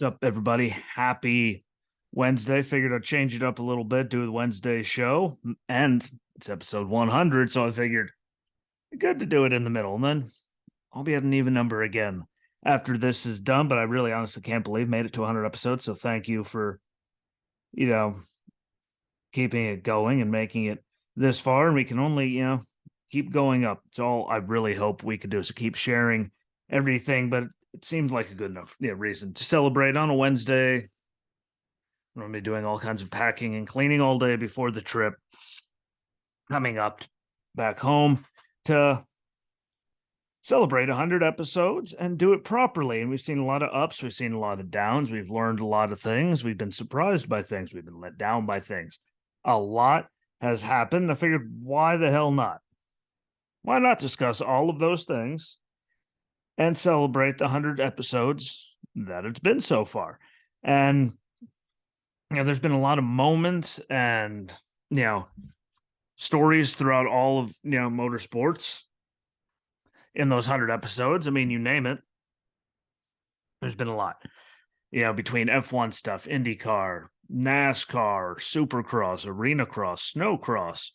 What's up, everybody? Happy Wednesday. Figured I'd change it up a little bit, do the Wednesday show, and it's episode 100, so I figured good to do it in the middle, and then I'll be at an even number again after this is done. But I really honestly can't believe made it to 100 episodes, so thank you for, you know, keeping it going and making it this far, and we can only, keep going up. It's all I really hope we could do, so keep sharing everything, but it seems like a good enough reason to celebrate on a Wednesday. I'm going to be doing all kinds of packing and cleaning all day before the trip. Coming up back home to celebrate 100 episodes and do it properly. And we've seen a lot of ups, we've seen a lot of downs, we've learned a lot of things, we've been surprised by things, we've been let down by things. A lot has happened. I figured, why the hell not? Why not discuss all of those things and celebrate the 100 episodes that it's been so far? And there's been a lot of moments and stories throughout all of motorsports in those 100 episodes. I mean, you name it, there's been a lot. Between F1 stuff, IndyCar, NASCAR, Supercross, Arena Cross, Snowcross,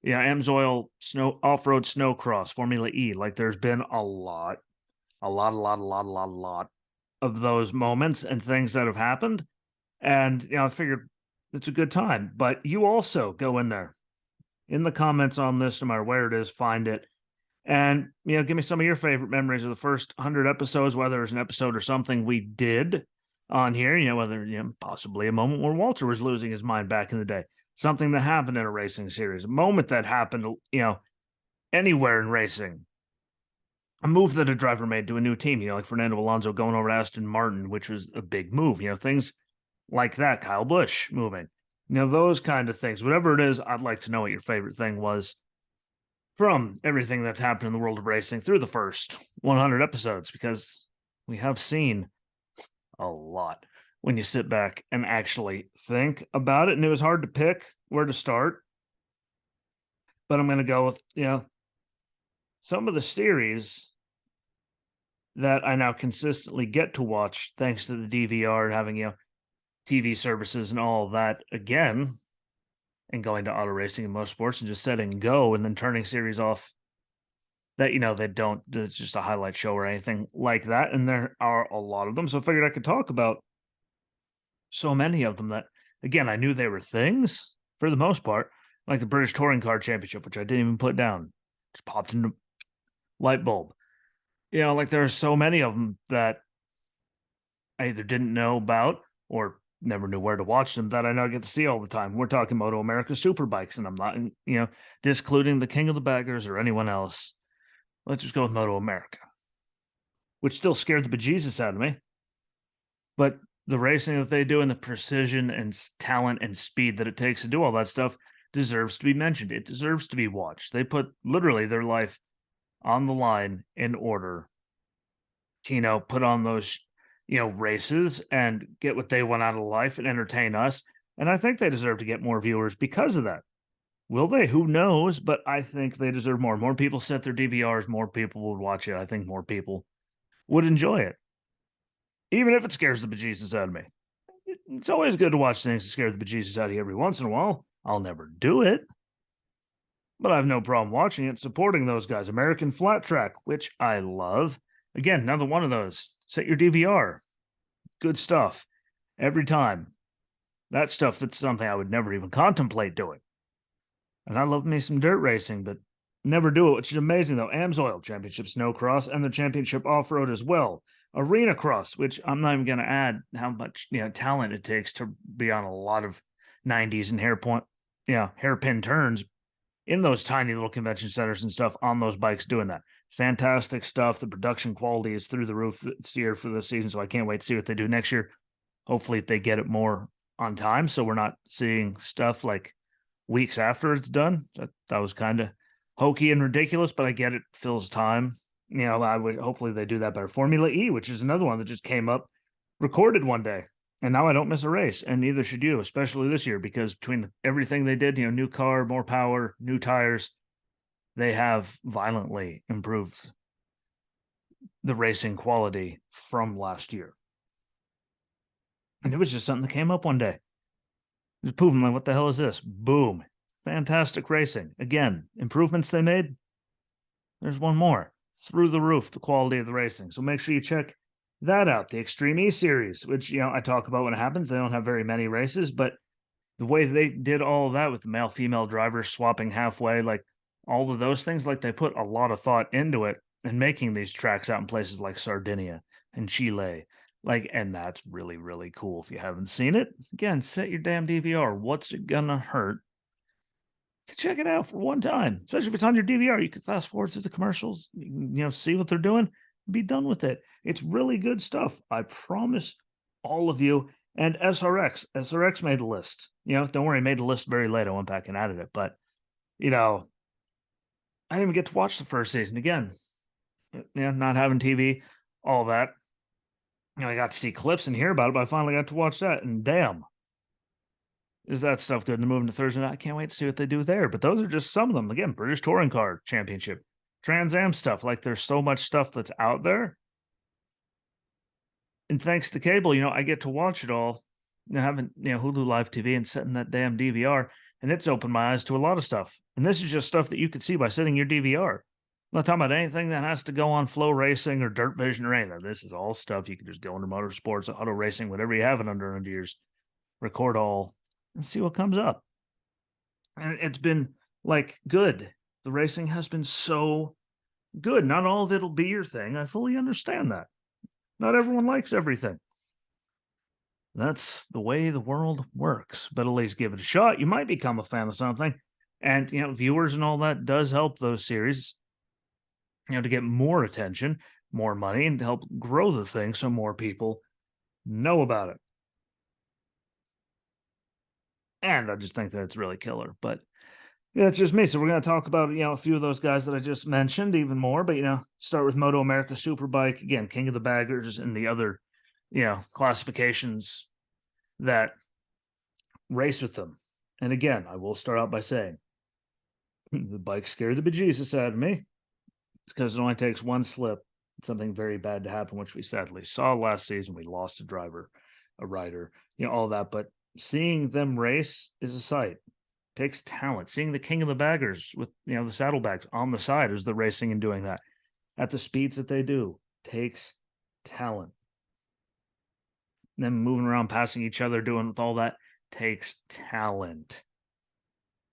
Amsoil, snow off-road snowcross, Formula E. Like, there's been a lot of those moments and things that have happened. And I figured it's a good time. But you also go in there in the comments on this, no matter where it is, find it. And give me some of your favorite memories of the first 100 episodes, whether it's an episode or something we did on here, whether possibly a moment where Walter was losing his mind back in the day, something that happened in a racing series, a moment that happened, anywhere in racing, a move that a driver made to a new team, like Fernando Alonso going over to Aston Martin, which was a big move, things like that, Kyle Busch moving, those kind of things. Whatever it is, I'd like to know what your favorite thing was from everything that's happened in the world of racing through the first 100 episodes, because we have seen a lot when you sit back and actually think about it. And it was hard to pick where to start, but I'm going to go with, some of the series that I now consistently get to watch thanks to the DVR and having, TV services and all of that again, and going to auto racing and most sports and just setting go and then turning series off that, they don't, it's just a highlight show or anything like that. And there are a lot of them. So I figured I could talk about so many of them that, again, I knew they were things for the most part, like the British Touring Car Championship, which I didn't even put down, just popped into light bulb. Like there are so many of them that I either didn't know about or never knew where to watch them that I now get to see all the time. We're talking Moto America Superbikes, and I'm not, discluding the king of the baggers or anyone else. Let's just go with Moto America, which still scared the bejesus out of me. But the racing that they do and the precision and talent and speed that it takes to do all that stuff deserves to be mentioned. It deserves to be watched. They put literally their life on the line in order to, put on those races and get what they want out of life and entertain us. And I think they deserve to get more viewers because of that. Will they? Who knows? But I think they deserve more. More people set their DVRs, more people would watch it. I think more people would enjoy it, even if it scares the bejesus out of me. It's always good to watch things that scare the bejesus out of you every once in a while. I'll never do it, but I have no problem watching it, supporting those guys. American Flat Track, which I love. Again, another one of those. Set your DVR. Good stuff every time. That stuff, that's something I would never even contemplate doing. And I love me some dirt racing, but never do it, which is amazing, though. Amsoil Championship Snowcross and the Championship Off-Road as well. Arena Cross, which I'm not even going to add how much talent it takes to be on a lot of 90s and hairpin turns in those tiny little convention centers and stuff on those bikes doing that. Fantastic stuff. The production quality is through the roof this year for this season, so I can't wait to see what they do next year. Hopefully they get it more on time, so we're not seeing stuff like weeks after it's done. That was kind of hokey and ridiculous, but I get it fills time. I would hopefully they do that better. Formula E, which is another one that just came up, recorded one day, and now I don't miss a race, and neither should you, especially this year, because between everything they did, new car, more power, new tires, they have violently improved the racing quality from last year. And it was just something that came up one day. Just proving like, what the hell is this? Boom. Fantastic racing. Again, improvements they made. There's one more. Through the roof, the quality of the racing. So make sure you check that out. The Extreme E Series, which, I talk about when it happens. They don't have very many races, but the way they did all of that with the male female drivers swapping halfway, like all of those things, like they put a lot of thought into it and making these tracks out in places like Sardinia and Chile. Like, and that's really, really cool. If you haven't seen it, again, set your damn DVR. What's it gonna hurt to check it out for one time? Especially if it's on your DVR, you can fast forward through the commercials, see what they're doing, be done with it. It's really good stuff. I promise all of you. And SRX made the list. Don't worry, I made the list very late. I went back and added it, but I didn't even get to watch the first season again. Not having TV, all that. I got to see clips and hear about it, but I finally got to watch that, and damn, is that stuff good? And moving to Thursday night, I can't wait to see what they do there. But those are just some of them. Again, British Touring Car Championship, Trans Am stuff. Like, there's so much stuff that's out there. And thanks to cable, I get to watch it all. Having Hulu Live TV and setting that damn DVR, and it's opened my eyes to a lot of stuff. And this is just stuff that you could see by setting your DVR. I'm not talking about anything that has to go on Flow Racing or Dirt Vision or anything. This is all stuff you can just go into motorsports, auto racing, whatever you have it under yours, record all, and see what comes up. And it's been like good. The racing has been so good. Not all of it'll be your thing. I fully understand that. Not everyone likes everything. That's the way the world works. But at least give it a shot. You might become a fan of something. And, viewers and all that does help those series, to get more attention, more money, and to help grow the thing so more people know about it. And I just think that it's really killer. But yeah, it's just me. So we're going to talk about, a few of those guys that I just mentioned even more. But, start with Moto America Superbike. Again, King of the Baggers and the other, classifications that race with them. And again, I will start out by saying the bike scared the bejesus out of me because it only takes one slip, something very bad to happen, which we sadly saw last season. We lost a driver, a rider, all that. But seeing them race is a sight. It takes talent. Seeing the King of the Baggers with, the saddlebags on the side as they're racing and doing that at the speeds that they do takes talent. And then moving around, passing each other, doing with all that takes talent.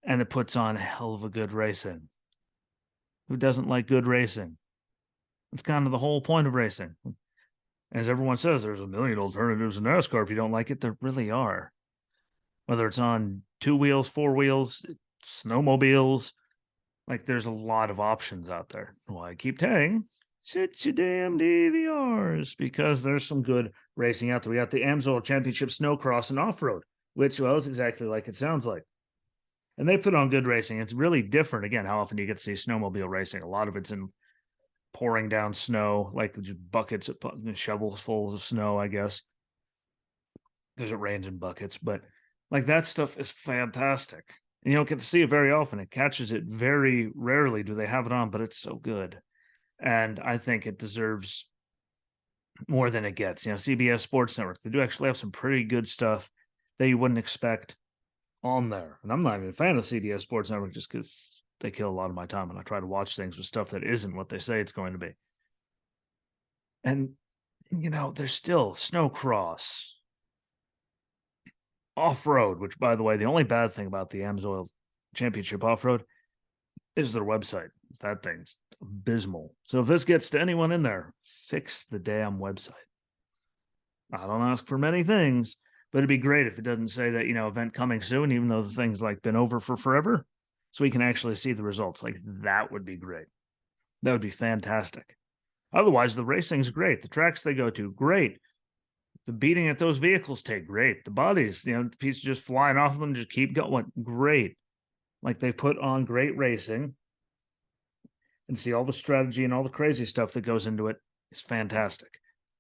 And it puts on a hell of a good racing. Who doesn't like good racing? It's kind of the whole point of racing. As everyone says, there's a million alternatives in NASCAR. If you don't like it, there really are. Whether it's on 2 wheels, 4 wheels, snowmobiles, like there's a lot of options out there. Well, I keep saying, set your damn DVRs, because there's some good racing out there. We got the AMSOIL Championship Snowcross and Off-Road, which, well, is exactly like it sounds like. And they put on good racing. It's really different. Again, how often do you get to see snowmobile racing? A lot of it's in pouring down snow, like just buckets, shovels full of snow, I guess, because it rains in buckets. But like that stuff is fantastic. And you don't get to see it very often. It catches it very rarely. Do they have it on? But it's so good. And I think it deserves more than it gets. CBS Sports Network, they do actually have some pretty good stuff that you wouldn't expect on there. And I'm not even a fan of CBS Sports Network just because they kill a lot of my time and I try to watch things with stuff that isn't what they say it's going to be. And, there's still Snowcross, Off-Road, which, by the way, the only bad thing about the AMSOIL Championship Off-Road is their website. That thing's abysmal. So if this gets to anyone in there, fix the damn website. I don't ask for many things, but it'd be great if it doesn't say that, event coming soon, even though the thing's like been over for forever, so we can actually see the results. Like, that would be great. That would be fantastic. Otherwise, the racing's great. The tracks they go to, great. The beating that those vehicles take, great. The bodies, the pieces just flying off of them, just keep going, great. Like, they put on great racing, and see all the strategy and all the crazy stuff that goes into it is fantastic.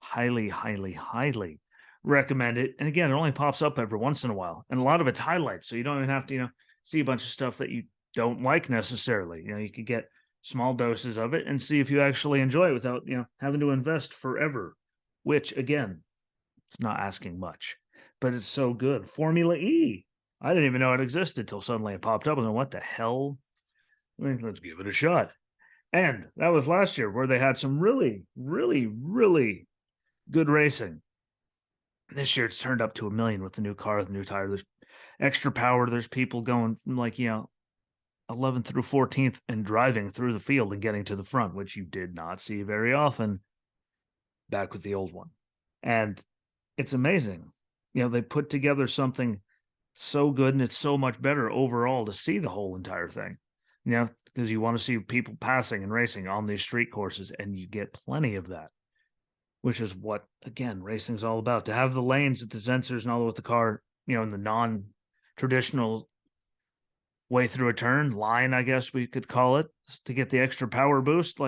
Highly, highly, highly recommend it. And again, it only pops up every once in a while, and a lot of it's highlights, so you don't even have to, see a bunch of stuff that you don't like necessarily. You could get small doses of it and see if you actually enjoy it without, having to invest forever, which, again, it's not asking much. but it's so good. Formula E. I didn't even know it existed till suddenly it popped up. And then what the hell? Let's give it a shot. And that was last year where they had some really, really, really good racing. This year it's turned up to 1 million with the new car, the new tire. There's extra power. There's people going from 11th through 14th and driving through the field and getting to the front, which you did not see very often back with the old one. And it's amazing. They put together something so good, and it's so much better overall to see the whole entire thing. Because you want to see people passing and racing on these street courses, and you get plenty of that, which is what, again, racing's all about. To have the lanes with the sensors and all with the car, in the non-traditional way through a turn, line, I guess we could call it, to get the extra power boost,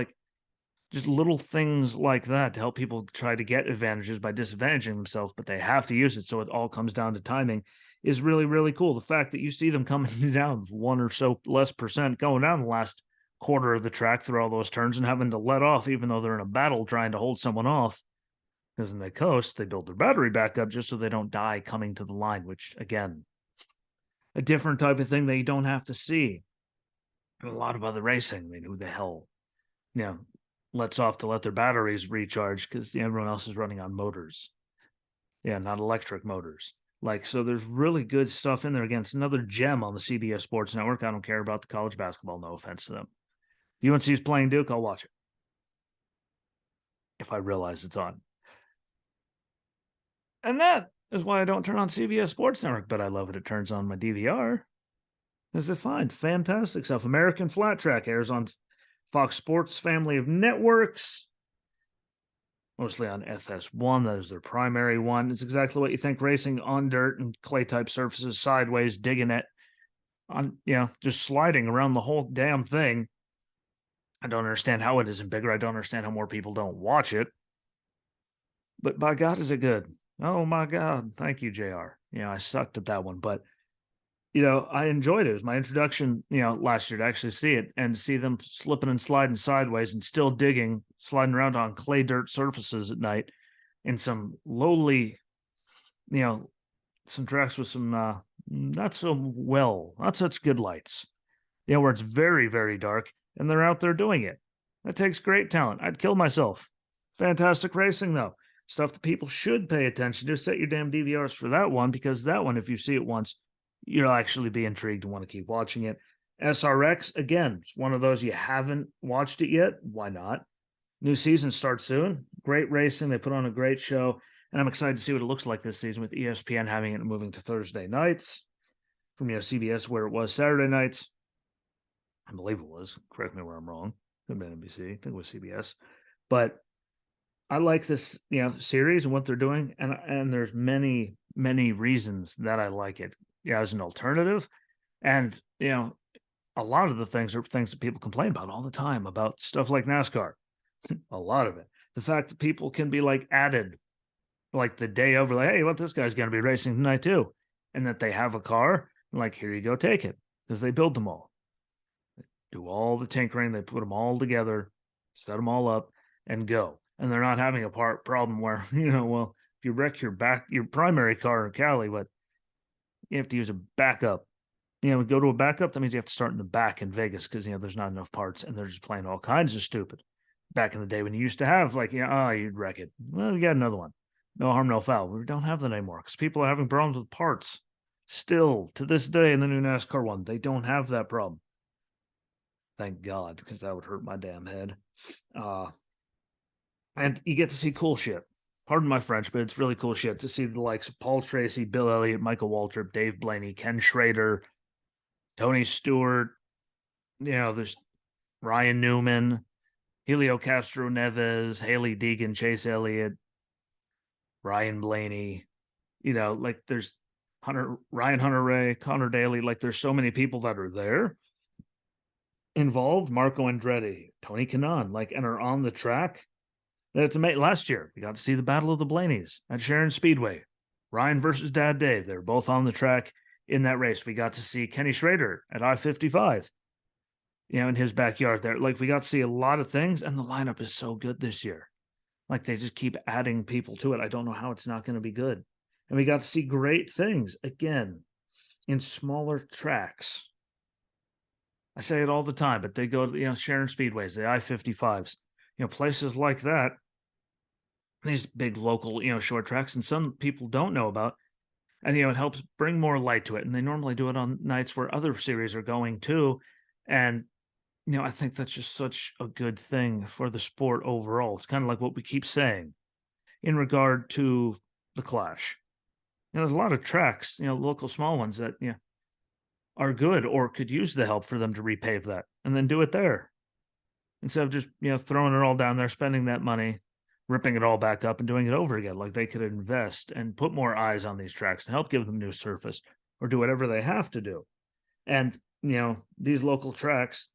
just little things like that to help people try to get advantages by disadvantaging themselves, but they have to use it. So it all comes down to timing is really, really cool. The fact that you see them coming down 1 or so less percent going down the last quarter of the track through all those turns and having to let off, even though they're in a battle trying to hold someone off, because when they coast, they build their battery back up just so they don't die coming to the line, which, again, a different type of thing that you don't have to see in a lot of other racing. Who the hell, lets off to let their batteries recharge because everyone else is running on motors. Not electric motors. So there's really good stuff in there. Again, it's another gem on the CBS Sports Network. I don't care about the college basketball. No offense to them. If UNC is playing Duke, I'll watch it. If I realize it's on. And that is why I don't turn on CBS Sports Network, but I love it. It turns on my DVR. Is it fine? Fantastic stuff. American Flat Track airs on Fox Sports family of networks, mostly on FS1. That is their primary one. It's exactly what you think: racing on dirt and clay type surfaces, sideways, digging it on, just sliding around the whole damn thing. I don't understand how it isn't bigger. I don't understand how more people don't watch it. But by God, is it good? Oh my God. Thank you, JR. I sucked at that one, but I enjoyed it. It was my introduction, last year to actually see it and see them slipping and sliding sideways and still digging, sliding around on clay dirt surfaces at night in some lowly, some tracks with some not such good lights, where it's very, very dark and they're out there doing it. That takes great talent. I'd kill myself. Fantastic racing, though. Stuff that people should pay attention to. Set your damn DVRs for that one, because that one, if you see it once, you'll actually be intrigued and want to keep watching it. SRX, again, it's one of those you haven't watched it yet. Why not? New season starts soon. Great racing. They put on a great show, and I'm excited to see what it looks like this season with ESPN having it moving to Thursday nights from CBS, where it was Saturday nights. I believe it was. Correct me where I'm wrong. Could have been NBC. I think it was CBS. But I like this, series and what they're doing, and there's many, many reasons that I like it. As an alternative, and a lot of the things are things that people complain about all the time about stuff like NASCAR. A lot of it, the fact that people can be added the day over, hey, what, this guy's going to be racing tonight too, and that they have a car, here you go, take it, because they build them all, they do all the tinkering, they put them all together, set them all up, and go. And they're not having a problem where well, if you wreck your primary car in Cali, but you have to use a backup. Go to a backup, that means you have to start in the back in Vegas because, there's not enough parts and they're just playing all kinds of stupid. Back in the day when you used to have, you'd wreck it. Well, you got another one. No harm, no foul. We don't have that anymore because people are having problems with parts. Still, to this day in the new NASCAR one, they don't have that problem. Thank God, because that would hurt my damn head. And you get to see cool shit. Pardon my French, but it's really cool shit to see the likes of Paul Tracy, Bill Elliott, Michael Waltrip, Dave Blaney, Ken Schrader, Tony Stewart. There's Ryan Newman, Helio Castro Neves, Haley Deegan, Chase Elliott, Ryan Blaney. There's Ryan Hunter-Ray, Connor Daly. There's so many people that are there involved. Marco Andretti, Tony Kanaan, and are on the track. It's amazing. Last year, we got to see the Battle of the Blaneys at Sharon Speedway. Ryan versus Dad Dave. They're both on the track in that race. We got to see Kenny Schrader at I-55, in his backyard there. We got to see a lot of things, and the lineup is so good this year. They just keep adding people to it. I don't know how it's not going to be good. And we got to see great things again in smaller tracks. I say it all the time, but they go to, Sharon Speedways, the I-55s, places like that, these big local, short tracks, and some people don't know about. And, it helps bring more light to it. And they normally do it on nights where other series are going too. And, I think that's just such a good thing for the sport overall. It's kind of like what we keep saying in regard to the Clash. There's a lot of tracks, local small ones that, are good or could use the help for them to repave that and then do it there instead of just, throwing it all down there, spending that money, ripping it all back up and doing it over again. Like they could invest and put more eyes on these tracks and help give them new surface or do whatever they have to do. And, these local tracks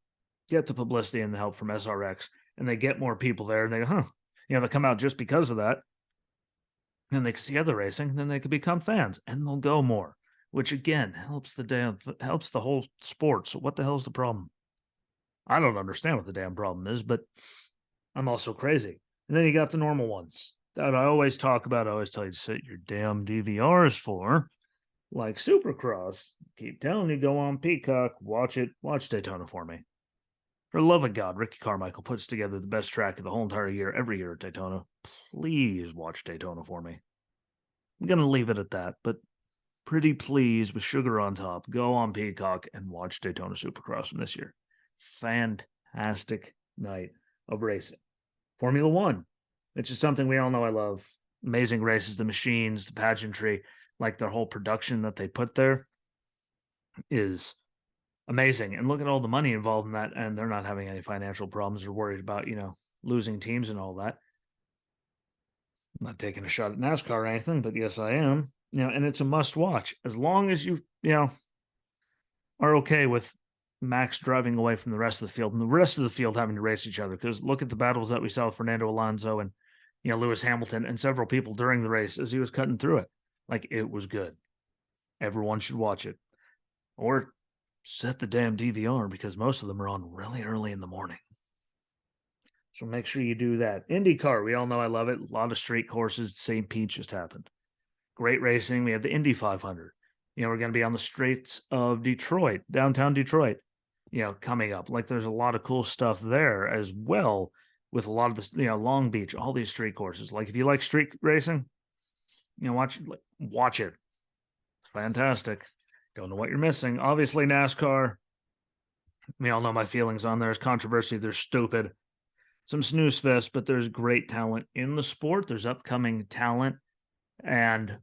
get the publicity and the help from SRX and they get more people there and they go, huh, they come out just because of that. And they see other racing, then they could become fans and they'll go more, which again helps helps the whole sport. So what the hell's the problem? I don't understand what the damn problem is, but I'm also crazy. And then you got the normal ones that I always talk about. I always tell you to set your damn DVRs for, like Supercross. Keep telling you, go on Peacock, watch it, watch Daytona for me. For the love of God, Ricky Carmichael puts together the best track of the whole entire year, every year at Daytona. Please watch Daytona for me. I'm going to leave it at that, but pretty please, with sugar on top, go on Peacock and watch Daytona Supercross from this year. Fantastic night of racing. Formula One, which is something we all know I love. Amazing races, the machines, the pageantry, like their whole production that they put there is amazing. And look at all the money involved in that. And they're not having any financial problems or worried about, losing teams and all that. I'm not taking a shot at NASCAR or anything, but yes, I am. And it's a must watch as long as you, are okay with Max driving away from the rest of the field and the rest of the field having to race each other. Because look at the battles that we saw with Fernando Alonso and, Lewis Hamilton and several people during the race as he was cutting through it. Like it was good. Everyone should watch it or set the damn DVR because most of them are on really early in the morning. So make sure you do that. IndyCar, we all know I love it. A lot of straight courses. St. Pete just happened. Great racing. We have the Indy 500. We're going to be on the streets of Detroit, downtown Detroit, coming up. Like there's a lot of cool stuff there as well with a lot of this, Long Beach, all these street courses. Like if you like street racing, watch it. It's fantastic. Don't know what you're missing. Obviously, NASCAR. We all know my feelings on there. It's controversy. They're stupid. Some snooze fest, but there's great talent in the sport. There's upcoming talent. And,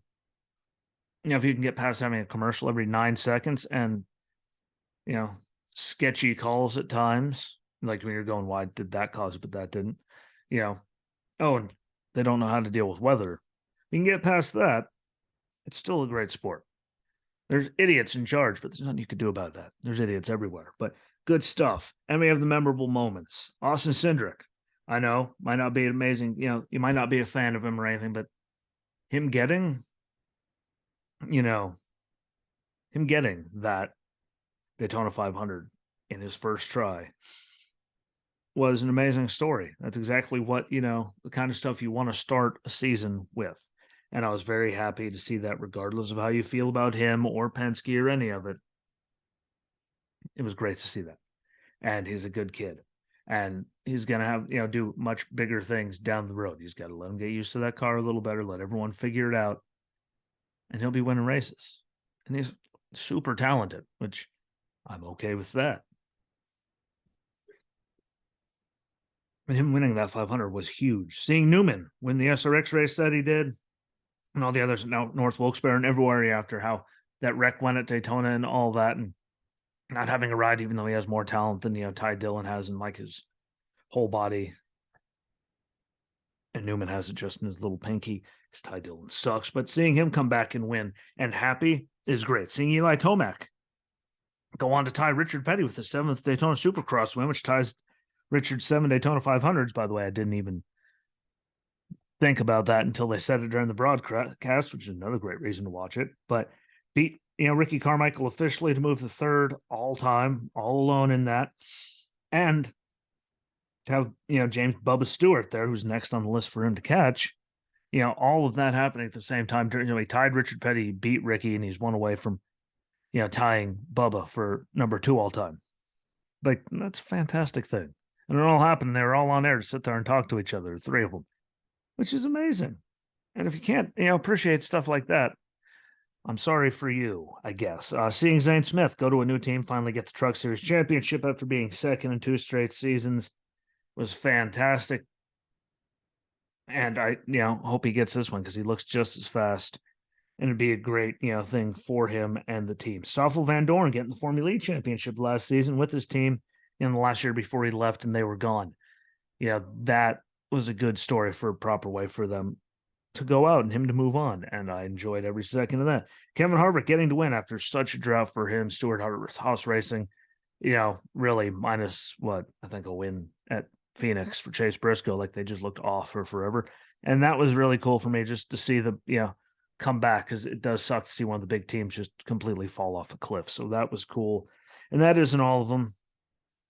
if you can get past having a commercial every 9 seconds and, sketchy calls at times, like when you're going, why did that cause it, but that didn't, and they don't know how to deal with weather. You can get past that. It's still a great sport. There's idiots in charge, but there's nothing you could do about that. There's idiots everywhere, but good stuff. And we have the memorable moments. Austin Cindric, I know, might not be amazing. You might not be a fan of him or anything, but him getting that Daytona 500 in his first try was an amazing story. That's exactly what, the kind of stuff you want to start a season with. And I was very happy to see that regardless of how you feel about him or Penske or any of it. It was great to see that. And he's a good kid. And he's going to have, do much bigger things down the road. He's got to let him get used to that car a little better, let everyone figure it out. And he'll be winning races. And he's super talented, which I'm okay with that. And him winning that 500 was huge. Seeing Newman win the SRX race that he did, and all the others now North Wilkes-Barre and everywhere after how that wreck went at Daytona and all that, and not having a ride, even though he has more talent than Ty Dillon has in like his whole body, and Newman has it just in his little pinky because Ty Dillon sucks. But seeing him come back and win and happy is great. Seeing Eli Tomac go on to tie Richard Petty with the 7th Daytona Supercross win, which ties Richard's 7 Daytona 500s. By the way, I didn't even think about that until they said it during the broadcast, which is another great reason to watch it. But beat, Ricky Carmichael officially to move to 3rd all time, all alone in that. And to have, James Bubba Stewart there, who's next on the list for him to catch, all of that happening at the same time. He tied Richard Petty, beat Ricky, and he's one away from, tying Bubba for number 2 all time. Like, that's a fantastic thing. And it all happened. They were all on air to sit there and talk to each other, the 3 of them, which is amazing. And if you can't, appreciate stuff like that, I'm sorry for you, I guess. Seeing Zane Smith go to a new team, finally get the Truck Series championship after being second in 2 straight seasons was fantastic. And I, hope he gets this one because he looks just as fast. And it'd be a great, thing for him and the team. Stoffel Van Dorn getting the Formula E championship last season with his team in the last year before he left and they were gone. That was a good story for a proper way for them to go out and him to move on. And I enjoyed every second of that. Kevin Harvick getting to win after such a drought for him. Stuart Haas Racing, really minus what I think a win at Phoenix for Chase Briscoe. Like they just looked off for forever. And that was really cool for me just to see the, come back because it does suck to see one of the big teams just completely fall off a cliff. So that was cool. And that isn't all of them.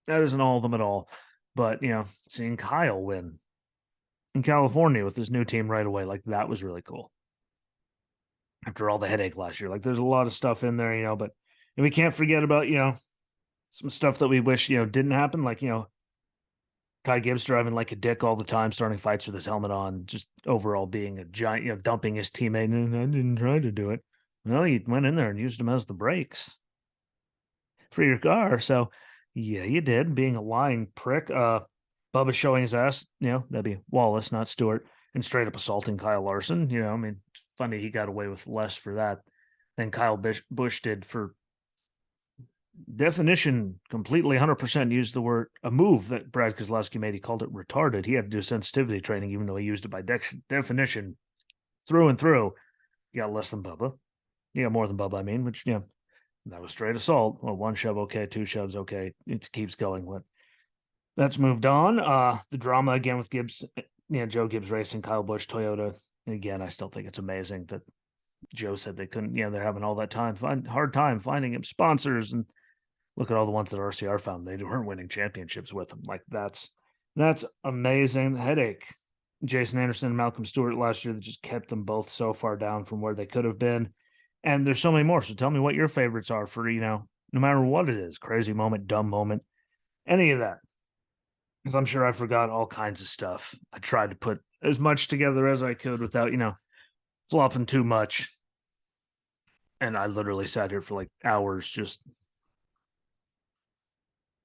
That isn't all of them at all. But, seeing Kyle win in California with his new team right away, like that was really cool. After all the headache last year, like there's a lot of stuff in there, but and we can't forget about, some stuff that we wish, didn't happen. Like, Ty Gibbs driving like a dick all the time, starting fights with his helmet on, just overall being a giant, dumping his teammate. And I didn't try to do it. Well, he went in there and used them as the brakes for your car. So, yeah, you did, being a lying prick. Bubba showing his ass, that'd be Wallace, not Stewart, and straight up assaulting Kyle Larson. I mean, funny he got away with less for that than Kyle Busch did for definition completely 100% used the word a move that Brad Keselowski made. He called it retarded. He had to do sensitivity training, even though he used it by definition through and through. You got less than Bubba. You got more than Bubba, I mean, which, that was straight assault. Well, 1 shove, okay, 2 shoves, okay. It keeps going. But that's moved on. The drama again with Gibbs, Joe Gibbs Racing, Kyle Busch, Toyota. And again, I still think it's amazing that Joe said they couldn't, they're having all that hard time finding him sponsors, and look at all the ones that RCR found. They weren't winning championships with them. Like that's amazing. The headache. Jason Anderson and Malcolm Stewart last year that just kept them both so far down from where they could have been. And there's so many more. So tell me what your favorites are for, no matter what it is, crazy moment, dumb moment, any of that. Because I'm sure I forgot all kinds of stuff. I tried to put as much together as I could without, flopping too much. And I literally sat here for like hours just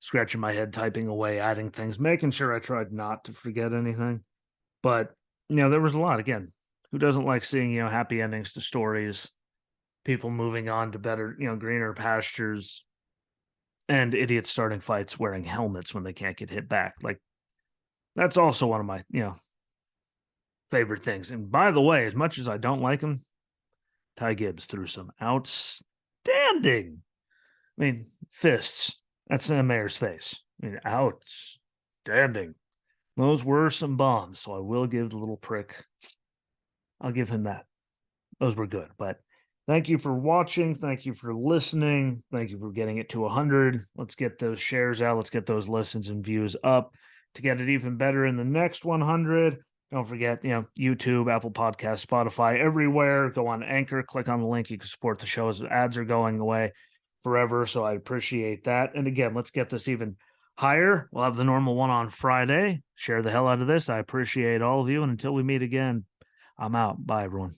scratching my head, typing away, adding things, making sure I tried not to forget anything. But, there was a lot. Again, who doesn't like seeing, happy endings to stories, people moving on to better, greener pastures, and idiots starting fights wearing helmets when they can't get hit back. Like, that's also one of my, favorite things. And by the way, as much as I don't like him, Ty Gibbs threw some outstanding, fists at Sam Mayer's face. Outstanding. Those were some bombs, so I will give the little prick. I'll give him that. Those were good. But thank you for watching. Thank you for listening. Thank you for getting it to 100. Let's get those shares out. Let's get those listens and views up to get it even better in the next 100. Don't forget, YouTube, Apple Podcasts, Spotify, everywhere. Go on Anchor, click on the link. You can support the show as ads are going away forever. So I appreciate that. And again, let's get this even higher. We'll have the normal one on Friday. Share the hell out of this. I appreciate all of you. And until we meet again, I'm out. Bye, everyone.